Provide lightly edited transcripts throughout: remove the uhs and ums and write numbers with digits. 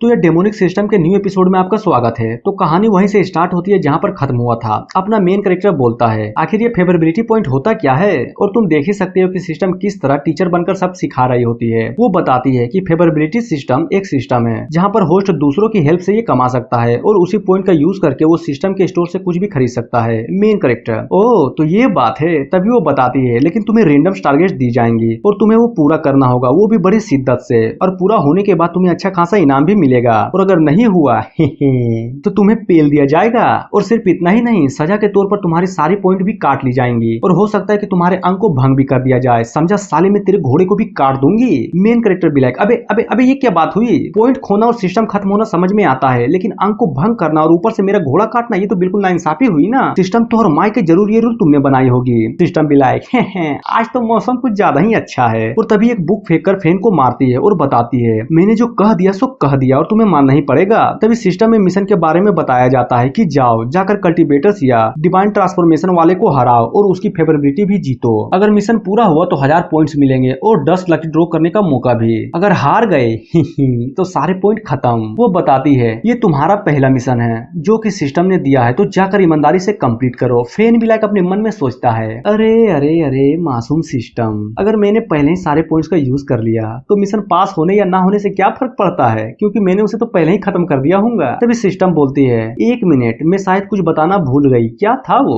तो ये demonic system के न्यू एपिसोड में आपका स्वागत है। तो कहानी वहीं से स्टार्ट होती है जहां पर खत्म हुआ था। अपना मेन कैरेक्टर बोलता है आखिर ये फेवरेबिलिटी पॉइंट होता क्या है, और तुम देख ही सकते हो कि सिस्टम किस तरह टीचर बनकर सब सिखा रही होती है। वो बताती है कि फेवरेबिलिटी सिस्टम एक सिस्टम है जहां पर होस्ट दूसरों की हेल्प से ये कमा सकता है और उसी पॉइंट का यूज करके वो सिस्टम के स्टोर से कुछ भी खरीद सकता है। मेन कैरेक्टर ओ तो ये बात है, तभी वो बताती है लेकिन तुम्हें रेंडम टारगेट्स दी जाएंगी और तुम्हें वो पूरा करना होगा, वो भी बड़ी शिद्दत से, और पूरा होने के बाद तुम्हें अच्छा खासा इनाम भी मिलेगा, और अगर नहीं हुआ तो तुम्हें पेल दिया जाएगा। और सिर्फ इतना ही नहीं, सजा के तौर पर तुम्हारी सारी पॉइंट भी काट ली जाएंगी और हो सकता है कि तुम्हारे अंक को भंग भी कर दिया जाए। समझा साले, में तेरे घोड़े को भी काट दूंगी। मेन कैरेक्टर भी लाइक अबे अबे अबे ये क्या बात हुई? पॉइंट खोना और सिस्टम खत्म होना समझ में आता है, लेकिन अंक को भंग करना और ऊपर से मेरा घोड़ा काटना, ये तो बिल्कुल नाइंसाफी हुई ना। सिस्टम तो और माई के जरूर ये रूल तुमने बनाई होगी। सिस्टम भी लाइक आज तो मौसम कुछ ज्यादा ही अच्छा है। और तभी एक बुक फेंक कर फैन को मारती है और बताती है मैंने जो कह दिया सो कह दिया और तुम्हें मानना ही पड़ेगा। तभी सिस्टम में मिशन के बारे में बताया जाता है कि जाओ जाकर कल्टीवेटर्स या डिवाइन ट्रांसफॉर्मेशन वाले को हराओ और उसकी फेवरेबिलिटी भी जीतो। अगर मिशन पूरा हुआ तो 1000 पॉइंट्स मिलेंगे और 10 लकी ड्रॉ करने का मौका भी। अगर हार गए तो सारे पॉइंट खत्म। वो बताती है ये तुम्हारा पहला मिशन है जो कि सिस्टम ने दिया है, तो जाकर ईमानदारी से कंप्लीट करो। फैन भी लाइक अपने मन में सोचता है अरे अरे अरे मासूम सिस्टम, अगर मैंने पहले ही सारे पॉइंट्स का यूज कर लिया तो मिशन पास होने या ना होने से क्या फर्क पड़ता है, क्योंकि मैंने उसे तो पहले ही खत्म कर दिया हूँगा। तभी सिस्टम बोलती है 1 मिनट, मैं शायद कुछ बताना भूल गई। क्या था वो?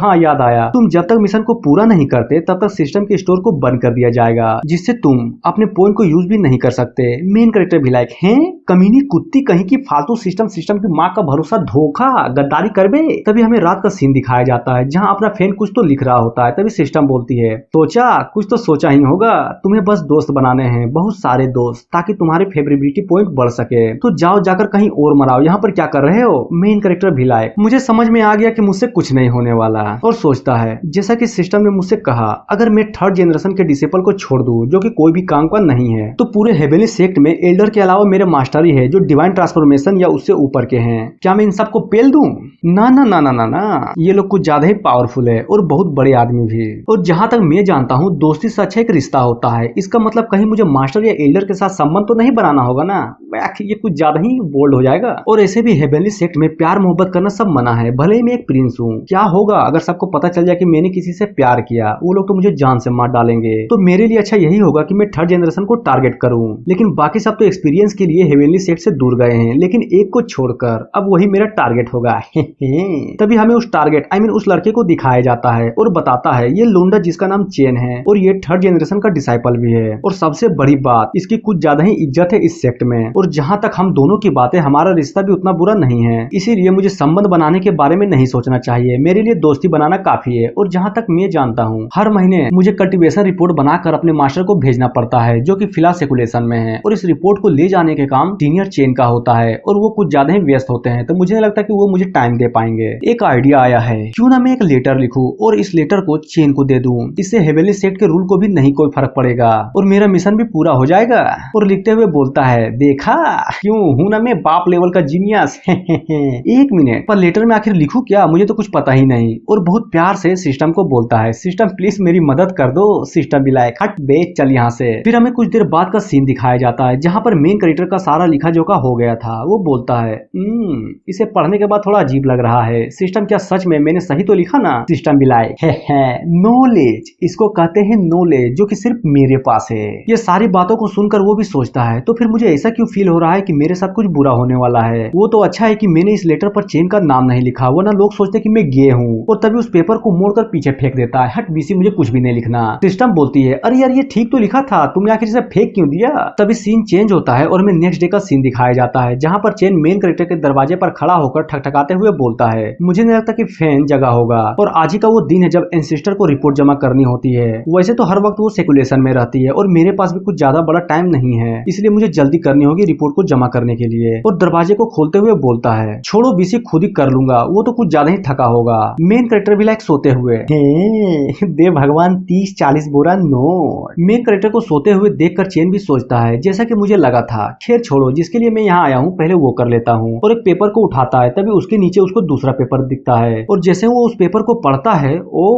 हाँ याद आया, तुम जब तक मिशन को पूरा नहीं करते तब तक सिस्टम के स्टोर को बंद कर दिया जाएगा, जिससे तुम अपने पॉइंट को यूज भी नहीं कर सकते। मेन कैरेक्टर भी लाइक हैं कमीनी कुत्ती कहीं की, फालतू सिस्टम की माँ का भरोसा, धोखा, गद्दारी करबे। तभी हमें रात का सीन दिखाया जाता है जहाँ अपना फैन कुछ तो लिख रहा होता है। तभी सिस्टम बोलती है सोचा, कुछ तो सोचा ही होगा, तुम्हें बस दोस्त बनाने हैं, बहुत सारे दोस्त, ताकि तुम्हारे फेवरेबिलिटी पॉइंट बढ़ सके। तो जाओ जाकर कहीं और मराओ, यहाँ पर क्या कर रहे हो? मेन कैरेक्टर भी लाइक मुझे समझ में आ गया कि मुझसे कुछ नहीं होने वाला, और सोचता है जैसा कि सिस्टम ने मुझसे कहा अगर मैं 3rd जनरेशन के डिसेबल को छोड़ दूं जो कि कोई भी काम का नहीं है, तो पूरे हेवनली सेक्ट में एल्डर के अलावा मेरे मास्टर ही है जो डिवाइन ट्रांसफॉर्मेशन या उससे ऊपर के हैं। क्या मैं इन सबको पेल दूं? ना ना ना ना ना ना, ये लोग कुछ ज्यादा ही पावरफुल है और बहुत बड़े आदमी भी। और जहां तक मैं जानता हूँ दोस्ती से अच्छा एक रिश्ता होता है। इसका मतलब कहीं मुझे मास्टर या एल्डर के साथ संबंध तो नहीं बनाना होगा ना? ये कुछ ज्यादा ही बोल्ड हो जाएगा। और ऐसे भी हेवनली सेक्ट में प्यार मोहब्बत करना सब मना है, भले ही मैं एक प्रिंस हूँ। क्या होगा अगर सबको पता चल जाए कि मैंने किसी से प्यार किया? वो लोग तो मुझे जान से मार डालेंगे। तो मेरे लिए अच्छा यही होगा कि मैं 3rd जनरेशन को टारगेट करूं। लेकिन बाकी सब तो एक्सपीरियंस के लिए हेवनली सेक्ट से दूर गए हैं, लेकिन एक को छोड़कर अब वही मेरा टारगेट होगा। तभी हमें उस टारगेट उस लड़के को दिखाया जाता है और बताता है ये लोंडा जिसका नाम चेन है और ये 3rd जनरेशन का डिसाइपल भी है। और सबसे बड़ी बात, इसकी कुछ ज्यादा ही इज्जत है इस सेक्ट में। और जहां तक हम दोनों की बातें, हमारा रिश्ता भी उतना बुरा नहीं है, इसीलिए मुझे संबंध बनाने के बारे में नहीं सोचना चाहिए। मेरे लिए दोस्ती बनाना काफी है। और जहां तक मैं जानता हूँ हर महीने मुझे कल्टीवेशन रिपोर्ट बनाकर अपने मास्टर को भेजना पड़ता है जो कि फिलहाल सेकुलेशन में है, और इस रिपोर्ट को ले जाने के काम सीनियर चेन का होता है और वो कुछ ज्यादा ही व्यस्त होते हैं, तो मुझे नहीं लगता कि वो मुझे टाइम दे पाएंगे। एक आइडिया आया है, क्यों ना मैं एक लेटर लिखूं और इस लेटर को चेन को दे दूं। इससे हेवनली सेक्ट के रूल को भी नहीं कोई फर्क पड़ेगा और मेरा मिशन भी पूरा हो जाएगा। और लिखते हुए बोलता है देखा क्यों हूं ना मैं बाप लेवल का जीनियस। 1 मिनट, पर लेटर में आखिर लिखूं क्या? मुझे तो कुछ पता ही नहीं। और बहुत प्यार से सिस्टम को बोलता है सिस्टम प्लीज मेरी मदद कर दो। सिस्टम भी लाइक हट बे चल यहाँ से। फिर हमें कुछ देर बाद का सीन दिखाया जाता है जहाँ पर मेन कैरेक्टर का सारा लिखा जोखा हो गया था। वो बोलता है इसे पढ़ने के बाद थोड़ा अजीब लग रहा है। सिस्टम क्या सच में मैंने सही तो लिखा ना? सिस्टम भी लाइक नॉलेज, इसको कहते हैं नॉलेज, जो कि सिर्फ मेरे पास है। ये सारी बातों को सुनकर वो भी सोचता है तो फिर मुझे ऐसा क्यों फील हो रहा है कि मेरे साथ कुछ बुरा होने वाला है। वो तो अच्छा है कि मैंने इस लेटर पर चेन का नाम नहीं लिखा, वरना लोग सोचते कि मैं गे हूँ। और तभी उस पेपर को मोड़कर पीछे फेंक देता है, हट बीसी मुझे कुछ भी नहीं लिखना। सिस्टम बोलती है अरे यार ये ठीक तो लिखा था, तुमने आखिर इसे फेंक क्यों दिया? तभी सीन चेंज होता है और हमें नेक्स्ट डे का सीन दिखाया जाता है जहाँ पर चेन मेन कैरेक्टर के दरवाजे पर खड़ा होकर ठकठकाते हुए बोलता है मुझे नहीं लगता कि फैन जगह होगा और आज ही का वो दिन है जब एंसेस्टर को रिपोर्ट जमा करनी होती है। वैसे तो हर वक्त वो सेकुलेशन में रहती है और मेरे पास भी कुछ ज्यादा बड़ा टाइम नहीं है, इसलिए मुझे जल्दी करनी होगी रिपोर्ट को जमा करने के लिए। और दरवाजे को खोलते हुए बोलता है छोड़ो बीसी खुद ही कर लूंगा, वो तो कुछ ज्यादा ही थका होगा। मेन कैरेक्टर भी लाइक सोते हुए दे भगवान 30-40 बोरा नोट। मेन कैरेक्टर को सोते हुए देखकर चेन भी सोचता है जैसा कि मुझे लगा था, खैर छोड़ो जिसके लिए मैं यहाँ आया हूँ पहले वो कर लेता हूँ। और एक पेपर को उठाता है, तभी उसके नीचे उसको दूसरा पेपर दिखता है और जैसे वो उस पेपर को पढ़ता है ओ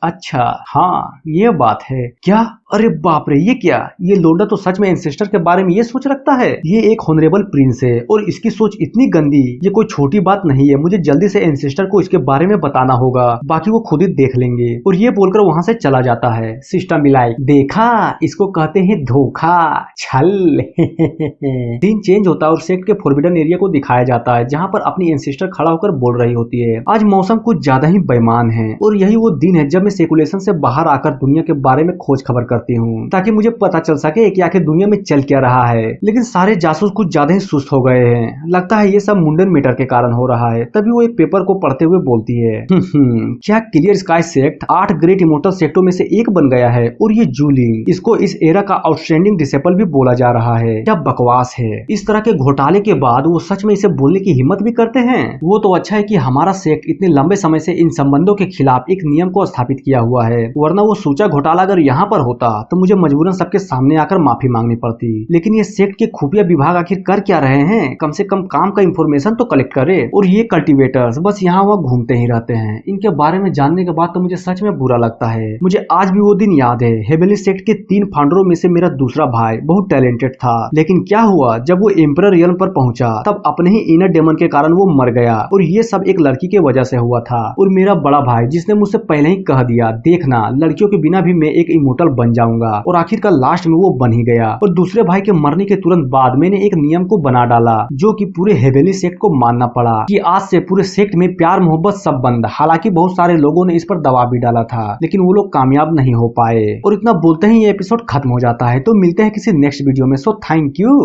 अच्छा हाँ ये बात है क्या, अरे बाप रे, ये क्या? ये लोंडा तो सच में एंसेस्टर के बारे में ये सोच रखता है। ये एक होनरेबल प्रिंस है और इसकी सोच इतनी गंदी, ये कोई छोटी बात नहीं है। मुझे जल्दी से एंसेस्टर को इसके बारे में बताना होगा, बाकी वो खुद ही देख लेंगे। और ये बोलकर वहां से चला जाता है। सिस्टम मिलाई, देखा, इसको कहते हैं धोखा, छल। सीन चेंज होता है और सेक्ट के फोरबिडन एरिया को दिखाया जाता है, जहां पर अपनी एंसेस्टर खड़ा होकर बोल रही होती है। आज मौसम कुछ ज्यादा ही बेईमान है और यही वो दिन है जब मैं सेकुलेशन से बाहर आकर दुनिया के बारे में खोज खबर करती हूँ, ताकि मुझे पता चल सके कि आखिर दुनिया में चल क्या रहा है। लेकिन सारे जासूस कुछ ज्यादा ही सुस्त हो गए हैं। लगता है ये सब मुंडन मीटर के कारण हो रहा है। तभी वो एक पेपर को पढ़ते हुए बोलती है, क्या clear sky sect 8 great immortal सेक्टों में से एक बन गया है? और ये जूलिंग, इसको इस एरा का आउटस्टैंडिंग डिसेबल भी बोला जा रहा है। क्या बकवास है। इस तरह के घोटाले के बाद वो सच में इसे बोलने की हिम्मत भी करते हैं। वो तो अच्छा है कि हमारा सेक्ट इतने लंबे समय से इन संबंधों के खिलाफ एक नियम को स्थापित किया हुआ है, वरना वो सूचा घोटाला अगर यहाँ पर होता तो मुझे मजबूरन सबके सामने आकर माफी मांगनी पड़ती। लेकिन ये सेक्ट के खुफिया विभाग आखिर कर क्या रहे हैं? कम से कम काम का इंफॉर्मेशन तो कलेक्ट करे। और ये कल्टिवेटर्स बस यहाँ वहाँ घूमते ही रहते हैं। इनके बारे में जानने के बाद तो मुझे सच में बुरा लगता है। मुझे आज भी वो दिन याद है। हेवेली सेक्ट के 3 फाउंडरों में से मेरा दूसरा भाई बहुत टैलेंटेड था, लेकिन क्या हुआ जब वो एम्परर रियल्म पर पहुंचा, तब अपने ही इनर डेमन के कारण वो मर गया। और ये सब एक लड़की के वजह से हुआ था। और मेरा बड़ा भाई, जिसने मुझसे पहले ही कह दिया, देखना लड़कियों के बिना भी मैं एक इमोर्टल बन जाऊंगा, और आखिरकार लास्ट में वो बन ही गया। और दूसरे भाई के मरने के तुरंत बाद मैंने एक नियम को बना डाला, जो कि पूरे हेवेली सेक्ट को मानना पड़ा कि आज से पूरे सेक्ट में प्यार मोहब्बत सब बंद। हालांकि बहुत सारे लोगों ने इस पर दबाव भी डाला था, लेकिन वो लोग कामयाब नहीं हो पाए। और इतना बोलते ही ये एपिसोड खत्म हो जाता है। तो मिलते हैं किसी नेक्स्ट वीडियो में। So thank you.